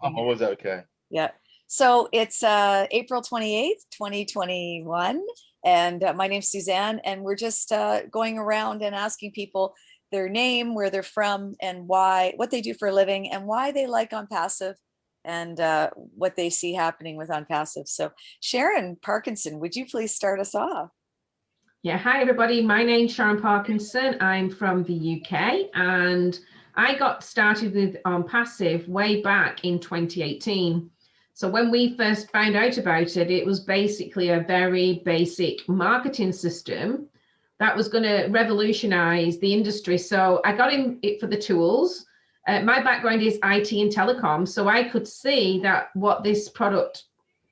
I'm always okay. Yeah. So it's April 28th, 2021. And my name's Suzanne, and we're just going around and asking people their name, where they're from, and why, what they do for a living, and why they like OnPassive, and what they see happening with OnPassive. So Sharon Parkinson, would you please start us off? Yeah, hi everybody. My name's Sharon Parkinson. I'm from the UK, and I got started with OnPassive way back in 2018. So when we first found out about it, it was basically a very basic marketing system that was going to revolutionize the industry. So I got in it for the tools. My background is IT and telecom, so I could see that what this product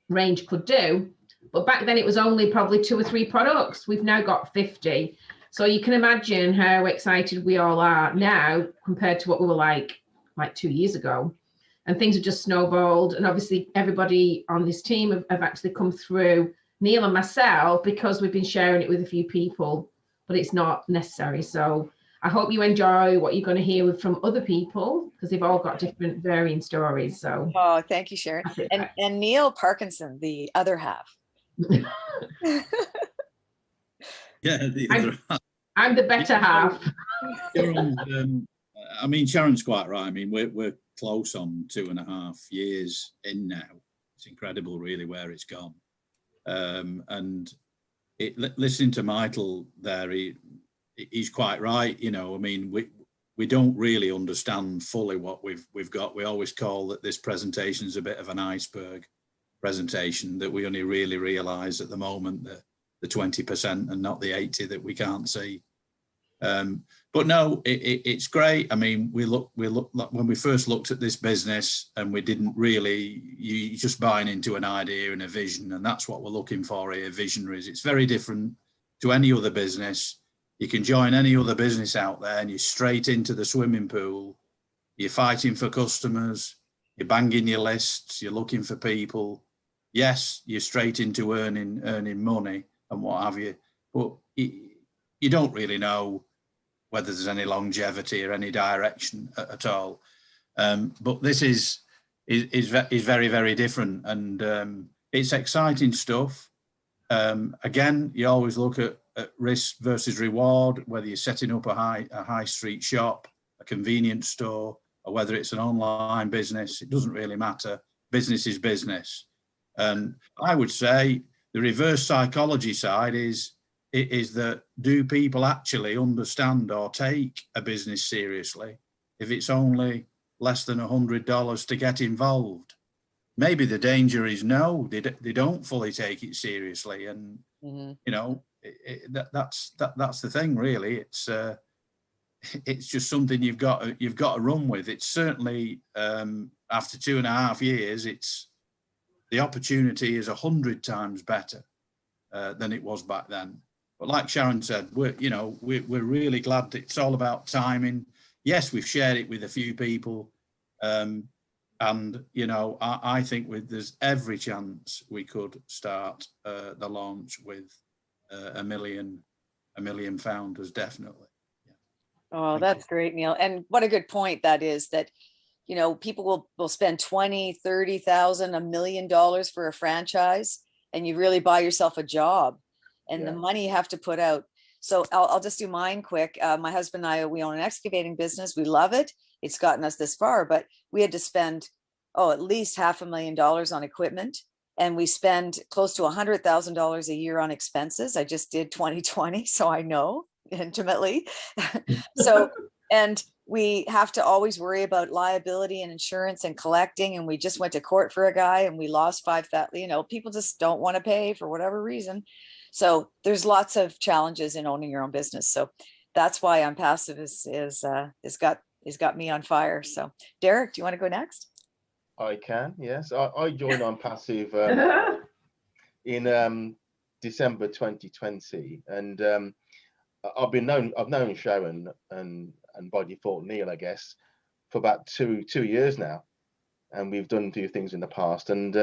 range could do. But back then it was only probably 2 or 3 products. We've now got 50. So you can imagine how excited we all are now compared to what we were like 2 years ago. And things have just snowballed. And obviously everybody on this team have actually come through, Neil and myself, because we've been sharing it with a few people, but it's not necessary. So I hope you enjoy what you're going to hear from other people, because they've all got different varying stories. So oh, thank you, Sharon. And Neil Parkinson, the other half. Yeah, the other half. I'm the better half. I mean, Sharon's quite right. I mean, we're close on 2.5 years in now. It's incredible, really, where it's gone. And listening to Michael there, he's quite right. You know, I mean, we don't really understand fully what we've got. We always call that this presentation is a bit of an iceberg presentation, that we only really realise at the moment that the 20% and not the 80 that we can't see. But no, it's great. I mean, we look when we first looked at this business, and we didn't really, you just buying into an idea and a vision, and that's what we're looking for here, visionaries. It's very different to any other business. You can join any other business out there and you're straight into the swimming pool. You're fighting for customers, you're banging your lists, you're looking for people. Yes, you're straight into earning money and what have you, but you don't really know whether there's any longevity or any direction at all. But this is very, very different, and it's exciting stuff. Again, you always look at risk versus reward, whether you're setting up a high street shop, a convenience store, or whether it's an online business. It doesn't really matter. Business is business. And I would say the reverse psychology side is that, do people actually understand or take a business seriously if it's only less than $100 to get involved? Maybe the danger is no, they don't fully take it seriously, and you know, that's the thing, really. It's just something you've got to run with. It's certainly after 2.5 years, the opportunity is 100 times better than it was back then. But like Sharon said, we're really glad. It's all about timing. Yes, we've shared it with a few people, and you know, I think there's every chance we could start the launch with a million founders, definitely. Yeah. Oh, that's great, Neil. And what a good point that is, that you know, people will spend 20, 30,000, $1 million for a franchise, and you really buy yourself a job, and the money you have to put out. So I'll just do mine quick. My husband and I, we own an excavating business. We love it. It's gotten us this far, but we had to spend, at least $500,000 on equipment. And we spend close to $100,000 a year on expenses. I just did 2020, so I know intimately. So, and we have to always worry about liability and insurance and collecting. And we just went to court for a guy and we lost $5,000. You know, people just don't want to pay for whatever reason. So there's lots of challenges in owning your own business. So that's why OnPassive is got me on fire. So Derek, do you want to go next? I can, yes. I joined OnPassive in December 2020, and I've known Sharon and by default Neil, I guess, for about two years now, and we've done a few things in the past. And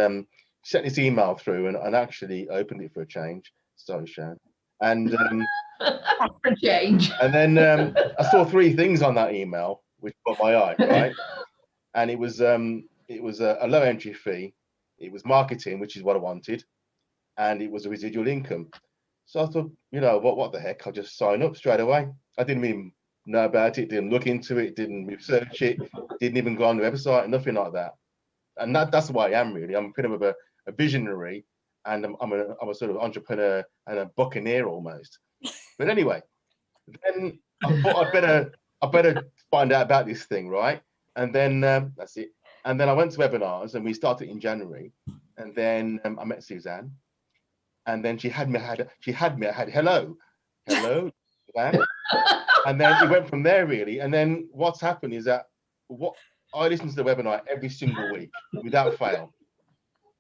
sent this email through, and actually opened it for a change. Sorry, Sharon. And for a change. And then I saw 3 things on that email which caught my eye, right? And it was it was a low entry fee. It was marketing, which is what I wanted, and it was a residual income. So I thought, you know, what the heck? I'll just sign up straight away. I didn't even know about it, didn't look into it, didn't research it, didn't even go on the website, nothing like that. And that's why I am really. I'm kind of a visionary, and I'm a sort of entrepreneur and a buccaneer almost. But anyway, then I thought I better find out about this thing, right? And then that's it. And then I went to webinars, and we started in January. And then I met Suzanne, and then she had me at hello, Suzanne. And then it went from there really. And then what's happened is that I listen to the webinar every single week without fail,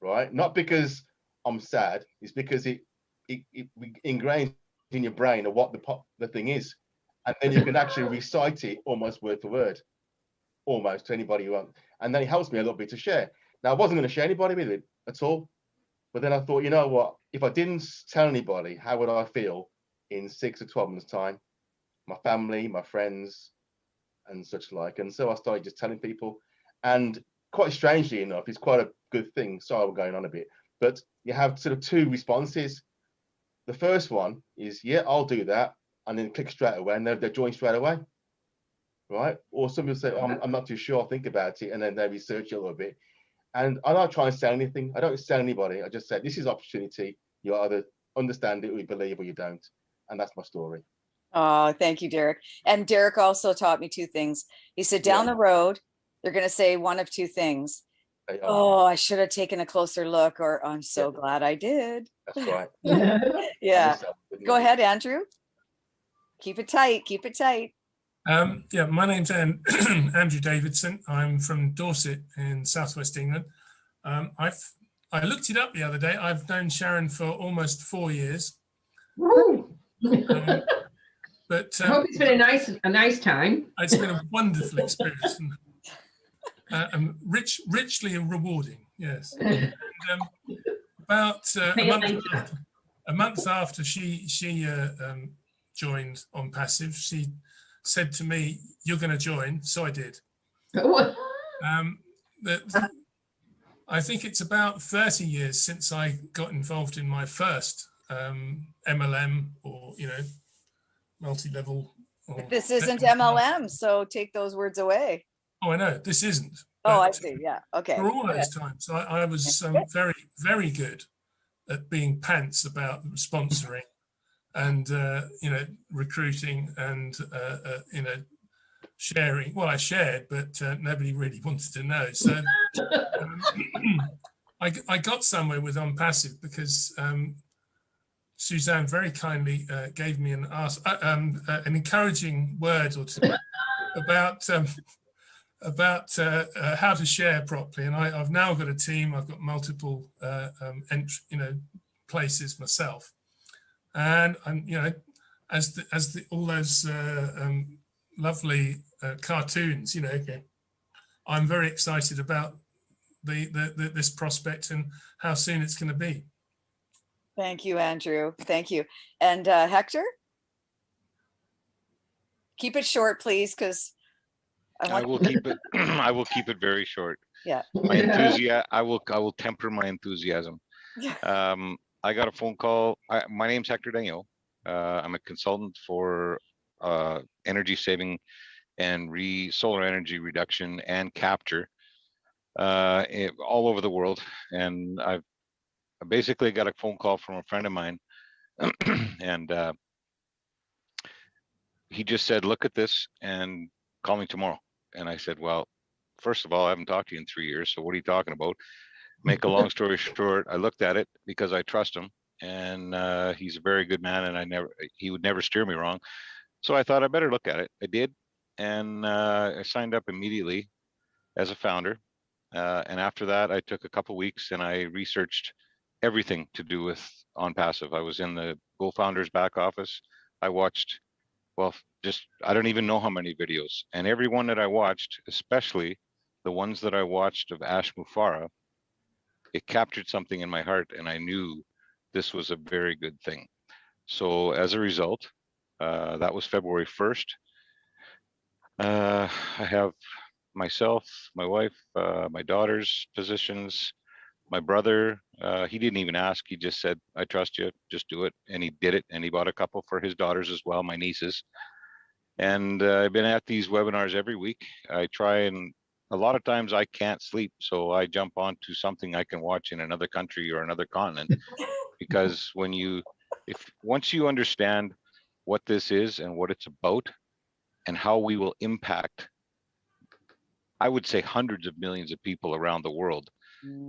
right? Not because I'm sad, it's because it ingrains in your brain of what the thing is, and then you can actually recite it almost word for word, almost to anybody you want. And then it helps me a little bit to share. Now I wasn't going to share anybody with it at all, but then I thought, you know what? If I didn't tell anybody, how would I feel in 6 or 12 months' time? My family, my friends, and such like. And so I started just telling people, and quite strangely enough, it's quite a good thing. Sorry, we're going on a bit, but you have sort of two responses. The first one is, yeah, I'll do that, and then click straight away, and they're joined straight away, right? Or some people say, I'm not too sure, I'll think about it, and then they research it a little bit. And I don't try and sell anything. I don't sell anybody. I just say, this is opportunity. You either understand it or you believe, or you don't. And that's my story. Oh, thank you, Derek. And Derek also taught me two things. He said, down the road, they're going to say one of two things. Oh, I should have taken a closer look, or I'm so glad I did. That's right. Yeah. Go ahead, Andrew. Keep it tight. Keep it tight. Yeah, my name's Andrew Davidson. I'm from Dorset in southwest England. I looked it up the other day. I've known Sharon for almost 4 years. But I hope it's been a nice time. It's been a wonderful experience and richly rewarding. Yes. And, about a month after she joined ONPASSIVE, she said to me, "You're going to join," so I did. I think it's about 30 years since I got involved in my first MLM, or multi-level. This isn't MLM, so take those words away. Oh, I know this isn't. Oh, I see. Yeah. Okay. For all those times, I was very, very good at being pants about sponsoring and recruiting and sharing. Well, I shared, but nobody really wanted to know. So I got somewhere with ONPASSIVE because Suzanne very kindly gave me an encouraging word or two about how to share properly. And I've now got a team. I've got multiple places myself, and as all those lovely cartoons, I'm very excited about this prospect and how soon it's going to be. Thank you, Andrew. Thank you. And Hector, keep it short, please, because I will keep it. I will keep it very short. Yeah. My enthusiasm. I will temper my enthusiasm. I got a phone call. My name's Hector Deveau. I'm a consultant for energy saving and solar energy reduction and capture all over the world. And I basically got a phone call from a friend of mine, and he just said, "Look at this and call me tomorrow." And I said, "Well, first of all, I haven't talked to you in 3 years, so what are you talking about?" Make a long story short, I looked at it because I trust him, and he's a very good man, and he would never steer me wrong. So I thought I better look at it. I did, and I signed up immediately as a founder. And after that, I took a couple weeks and I researched everything to do with ONPASSIVE. I was in the GoFounders back office. I watched, well, I don't even know how many videos. And every one that I watched, especially the ones that I watched of Ash Mufareh, it captured something in my heart, and I knew this was a very good thing. So as a result, that was February 1st. I have myself, my wife, my daughter's positions, my brother, he didn't even ask. He just said, I trust you, just do it. And he did it. And he bought a couple for his daughters as well, my nieces. And I've been at these webinars every week. I try, and a lot of times I can't sleep. So I jump onto something I can watch in another country or another continent. Because once you understand what this is and what it's about and how we will impact, I would say, hundreds of millions of people around the world,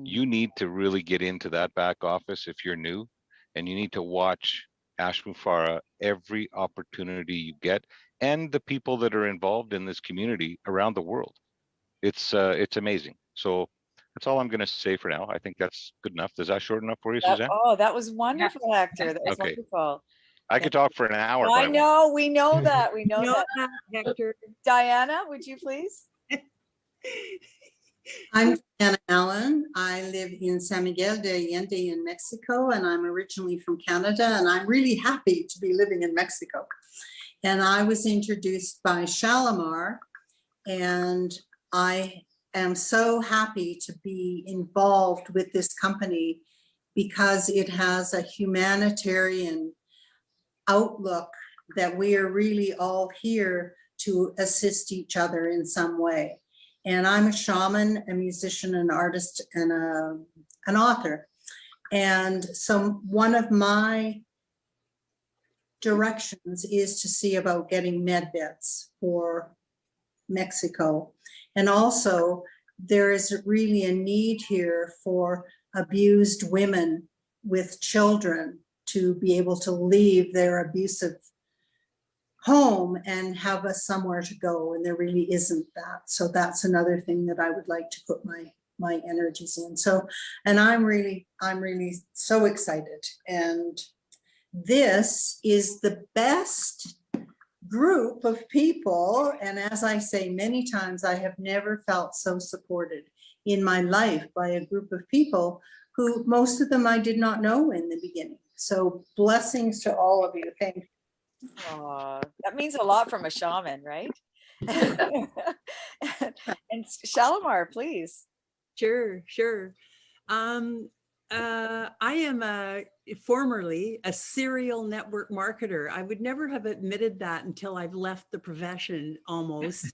you need to really get into that back office if you're new, and you need to watch Ashmu Farah every opportunity you get, and the people that are involved in this community around the world. It's amazing. So that's all I'm going to say for now. I think that's good enough. Is that short enough for you, Suzanne? Oh, that was wonderful, Hector. That was Okay. wonderful. I could talk for an hour. I know, we know that. We know that. Hector. Diana, would you please? I'm Diana Allen. I live in San Miguel de Allende in Mexico, and I'm originally from Canada, and I'm really happy to be living in Mexico. And I was introduced by Shalimar, and I am so happy to be involved with this company because it has a humanitarian outlook that we are really all here to assist each other in some way. And I'm a shaman, a musician, an artist, and an author. And so one of my directions is to see about getting med beds for Mexico. And also there is really a need here for abused women with children to be able to leave their abusive home and have us somewhere to go, and there really isn't that. So that's another thing that I would like to put my energies in. So, and I'm really so excited. And this is the best group of people, and as I say many times, I have never felt so supported in my life by a group of people who, most of them I did not know in the beginning. So blessings to all of you. Thank you. That means a lot from a shaman, right? And Shalimar, please. Sure. I am formerly a serial network marketer. I would never have admitted that until I've left the profession almost.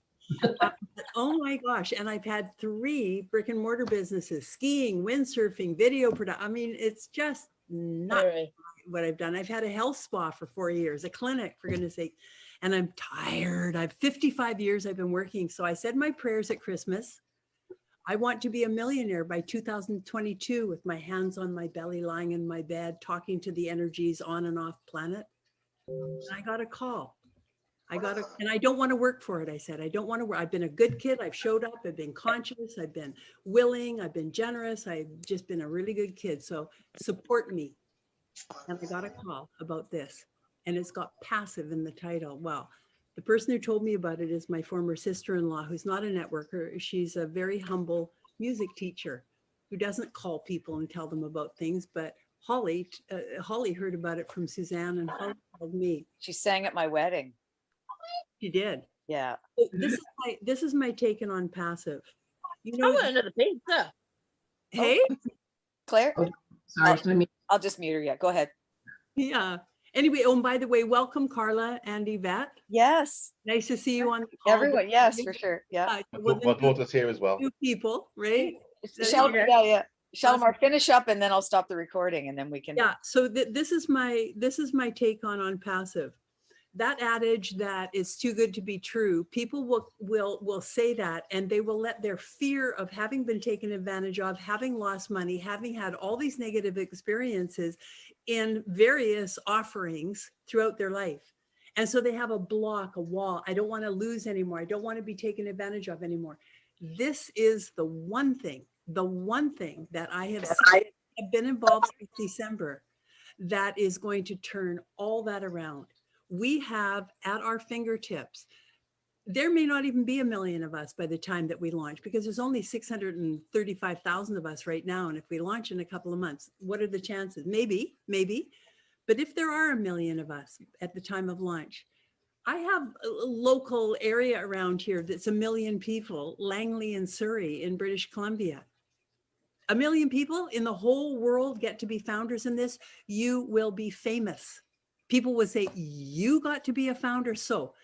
Oh my gosh. And I've had 3 brick and mortar businesses: skiing, windsurfing, video production. I mean, it's just not what I've done. I've had a health spa for 4 years, a clinic, for goodness sake, and I'm tired. I've 55 years I've been working. So I said my prayers at Christmas. I want to be a millionaire by 2022 with my hands on my belly, lying in my bed, talking to the energies on and off planet. And I got a call. And I don't want to work for it. I said, I don't want to work. I've been a good kid. I've showed up. I've been conscious. I've been willing. I've been generous. I've just been a really good kid. So support me. And I got a call about this, and it's got passive in the title. Well, the person who told me about it is my former sister-in-law, who's not a networker. She's a very humble music teacher who doesn't call people and tell them about things. But Holly heard about it from Suzanne, and Holly called me. She sang at my wedding. She did. Yeah. So this is my take on passive. You know, I want another pizza. Hey, Claire. Oh, sorry, I'll just mute her. Yeah, go ahead. yeah. Anyway, oh, and by the way, welcome Carla and Yvette. Yes. Nice to see you on the call. Everyone. Yes, for sure. Yeah. My daughter's here as well. 2 people, right? Shalimar, finish up, and then I'll stop the recording, and then we can. Yeah. So this is my take on passive. That adage that it's too good to be true, people will say that, and they will let their fear of having been taken advantage of, having lost money, having had all these negative experiences in various offerings throughout their life. And so they have a block, a wall. I don't want to lose anymore. I don't want to be taken advantage of anymore. This is the one thing that I have been involved since December that is going to turn all that around. We have at our fingertips, there may not even be 1 million of us by the time that we launch, because there's only 635,000 of us right now. And if we launch in a couple of months, what are the chances? Maybe. But if there are 1 million of us at the time of launch, I have a local area around here that's 1 million people, Langley and Surrey in British Columbia. 1 million people in the whole world get to be founders in this. You will be famous. People would say, you got to be a founder. So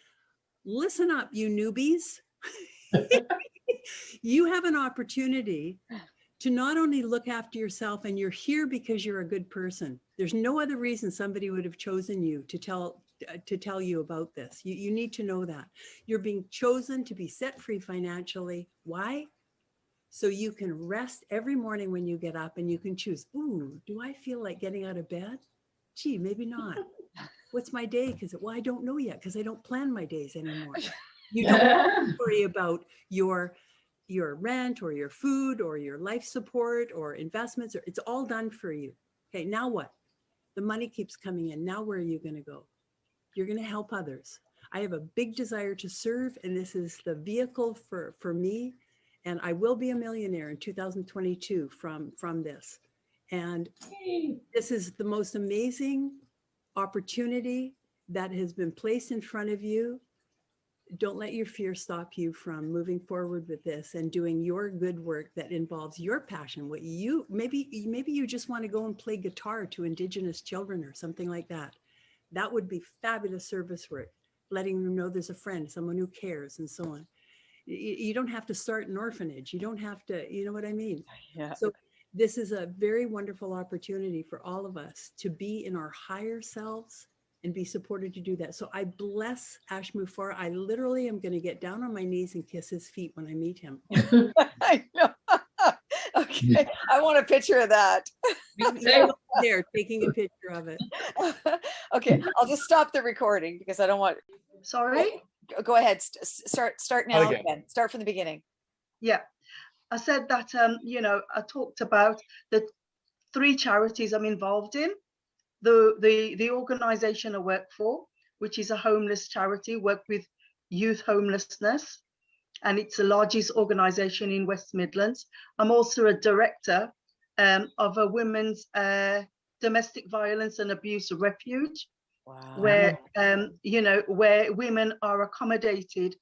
listen up, you newbies. You have an opportunity to not only look after yourself, and you're here because you're a good person. There's no other reason somebody would have chosen you to tell you about this. You need to know that. You're being chosen to be set free financially. Why? So you can rest every morning when you get up and you can choose, ooh, do I feel like getting out of bed? Gee, maybe not. What's my day? Well, I don't know yet because I don't plan my days anymore. You don't worry about your rent or your food or your life support or investments, or it's all done for you. Okay, now what? The money keeps coming in. Now where are you going to go? You're going to help others. I have a big desire to serve, and this is the vehicle for me. And I will be a millionaire in 2022 from this. And this is the most amazing opportunity that has been placed in front of you. Don't let your fear stop you from moving forward with this and doing your good work that involves your passion. What you, maybe you just want to go and play guitar to Indigenous children or something like that. That would be fabulous service work, letting them know there's a friend, someone who cares, and so on. You don't have to start an orphanage. You don't have to, you know what I mean? Yeah. So this is a very wonderful opportunity for all of us to be in our higher selves and be supported to do that. So I bless Ash Mufareh. I literally am going to get down on my knees and kiss his feet when I meet him. I know. Okay, I want a picture of that. There, taking a picture of it. Okay, I'll just stop the recording because I don't want. Sorry? Go ahead. Start now again. Start from the beginning. Yeah. I said that, you know, I talked about the 3 charities I'm involved in. The organization I work for, which is a homeless charity, work with youth homelessness, and it's the largest organization in West Midlands. I'm also a director of a women's domestic violence and abuse refuge. Wow. Where you know, where women are accommodated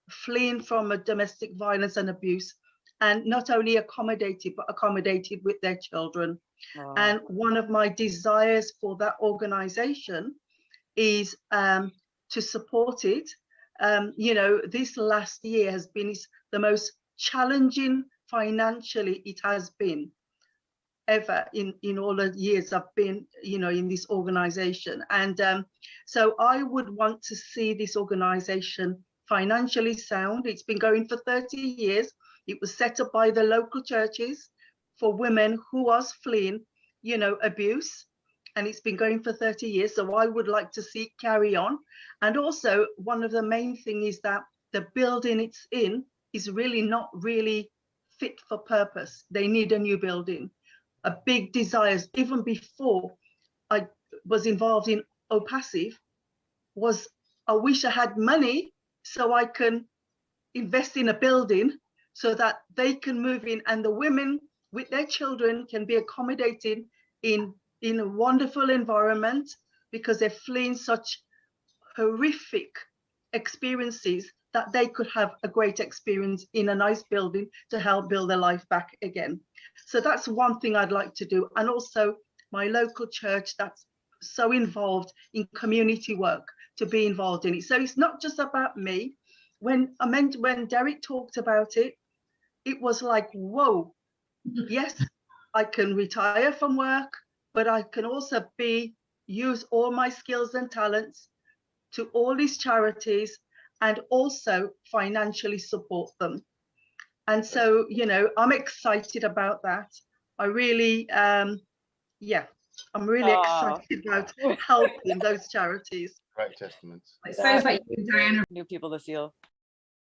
fleeing from a domestic violence and abuse, and not only accommodated but accommodated with their children. Wow. And one of my desires for that organization is to support it. You know, this last year has been the most challenging financially it has been ever in all the years I've been, you know, in this organization. And so I would want to see this organization financially sound. It's been going for 30 years. It was set up by the local churches for women who was fleeing, you know, abuse. And it's been going for 30 years. So I would like to see it carry on. And also one of the main things is that the building it's in is really not really fit for purpose. They need a new building. A big desire, even before I was involved in ONPASSIVE, was I wish I had money so I can invest in a building so that they can move in and the women with their children can be accommodated in a wonderful environment, because they're fleeing such horrific experiences that they could have a great experience in a nice building to help build their life back again. So that's one thing I'd like to do. And also my local church that's so involved in community work, to be involved in it. So it's not just about me. When Derek talked about it, it was like, whoa, yes, I can retire from work, but I can also use all my skills and talents to all these charities and also financially support them. And so, you know, I'm excited about that. I really, yeah, I'm really excited about helping those charities. Great testaments. It sounds like you, Diana. New people to feel.